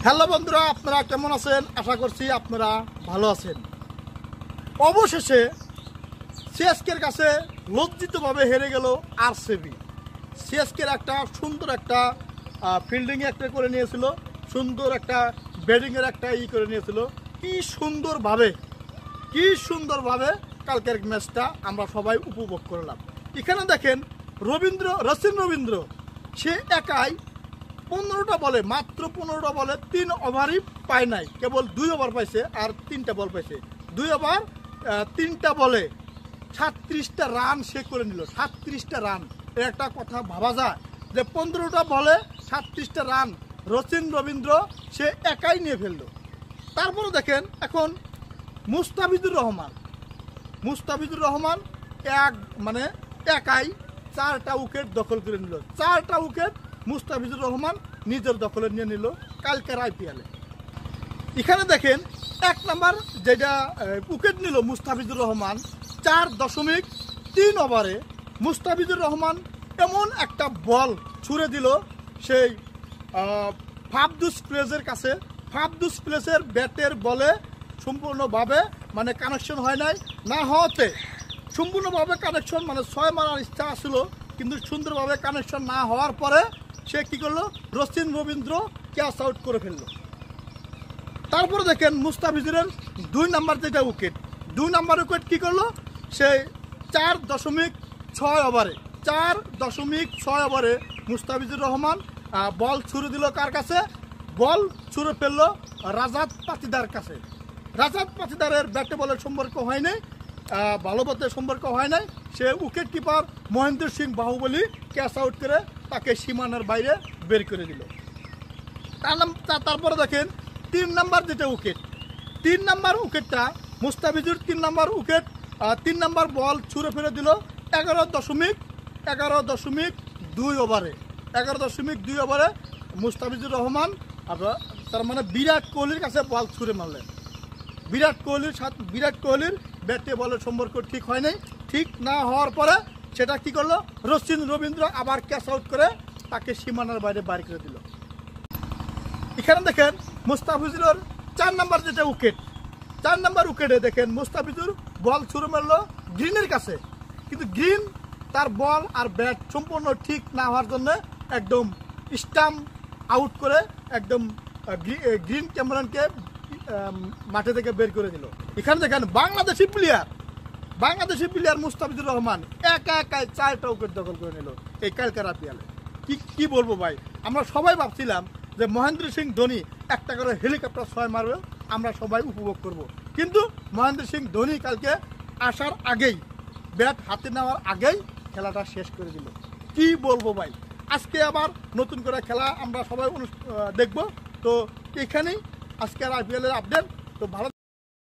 Hello বন্ধুরা, আপনারা কেমন আছেন? আশা করছি আপনারা ভালো আছেন। অবশেষে সিএসকের কাছে লজ্জিতভাবে হেরে গেল আরসিবি। সিএসকের একটা সুন্দর একটা ফিল্ডিং একটা করে নিয়েছিল, সুন্দর একটা ব্যাটিংয়ের একটা করে নিয়েছিল। কি সুন্দরভাবে কালকের ম্যাচটা আমরা সবাই উপভোগ করলাম। এখানে দেখেন রচিন রবীন্দ্র সে একাই 15টা বলে, মাত্র 15টা বলে 3 ওভারই পায় নাই, কেবল 2 ওভার পাইছে আর 3টা বল পাইছে। 2 ওভার 3টা বলে 37টা রান সে করে নিল। 37টা রান, এর একটা কথা ভাবা যায় যে 15টা বলে 37টা রান রচিন রবীন্দ্র সে একাই নিয়ে ফেলল। তারপরে দেখেন এখন মুস্তাফিজুর রহমান একাই 4টা উইকেট দখল করে নিল। 4টা উইকেট মুস্তাফিজুর রহমান নিজের দখলে নিয়ে নিল কালকের আইপিএলে। এখানে দেখেন 1 নাম্বার যেটা উইকেট নিল মুস্তাফিজুর রহমান 4.3 ওভারে মুস্তাফিজুর রহমান এমন একটা বল ছুড়ে দিল সেই ফাফদুস প্লেসের কাছে। ফাফদুস প্লেসের ব্যাটের বলে সম্পূর্ণভাবে কানেকশন হয় নাই, না হওয়াতে সম্পূর্ণভাবে কানেকশন 6 মারার ইচ্ছা ছিল, কিন্তু সুন্দরভাবে কানেকশন না হওয়ার পরে সে কী করলো, রচিন রবীন্দ্র ক্যাচ আউট করে ফেললো। তারপরে দেখেন মুস্তাফিজুরের 2 নাম্বার যেটা উইকেট, 2 নাম্বার উইকেট কী করলো, সে 4.6 ওভারে মুস্তাফিজুর রহমান বল ছুড়ে দিল কার কাছে? বল ছুড়ে ফেললো রাজাত পাতিদার কাছে। রাজাত পাতিদারের ব্যাটে বলের সম্পর্ক হয় নাই, ভালোমতো সম্পর্ক হয় নাই। সে wicket keeper Mahendra Singh Bahubali catch out করে তাকে সীমানার বাইরে বের করে দিল। তারপরে দেখেন 3 নাম্বার যেটা উইকেট, 3 নাম্বার উইকেটটা Mustafizur 3 number wicket 3 number ball ছুঁড়ে ফেলে দিল 11.2 ওভারে। 11.2 ওভারে মুস্তাফিজুর রহমান তার বিরাট কোহলির কাছে বল ছুঁড়ে মারলেন। বিরাট কোহলির ব্যাটে বলের সম্পর্ক ঠিক হয় নাই। ঠিক না হওয়ার পরে সেটা কি করলো, রচিন রবীন্দ্র আবার ক্যাচ আউট করে তাকে সীমানার বাইরে বার করে দিল। এখানে দেখেন মুস্তাফিজুরের 4 নাম্বার যেটা উইকেট, 4 নাম্বার উইকেটে দেখেন মুস্তাফিজুর বল ছুড়ে মারলো গ্রিনের কাছে, কিন্তু গ্রিন তার বল আর ব্যাট সম্পূর্ণ ঠিক না হওয়ার জন্য একদম স্টাম্প আউট করে একদম গ্রিন ক্যামেরনকে মাঠে থেকে বের করে দিল। এখানে দেখেন বাংলাদেশি প্লেয়ার মুস্তাফিজুর রহমান একাই 4টা উইকেট দখল করে নিল এই কালকের আইপিএলে। কি বলবো ভাই, আমরা সবাই ভাবছিলাম যে মহেন্দ্র সিং ধোনি একটা করে হেলিকপ্টার 6 মারবে, আমরা সবাই উপভোগ করব, কিন্তু মহেন্দ্র সিং ধোনি কালকে আসার আগেই, ব্যাট হাতে নেওয়ার আগেই খেলাটা শেষ করে দিল। কি বলবো ভাই, আজকে আবার নতুন করে খেলা আমরা সবাই দেখব। তো এখানেই আজকের আইপিএলের আপডেট। তো ভালো।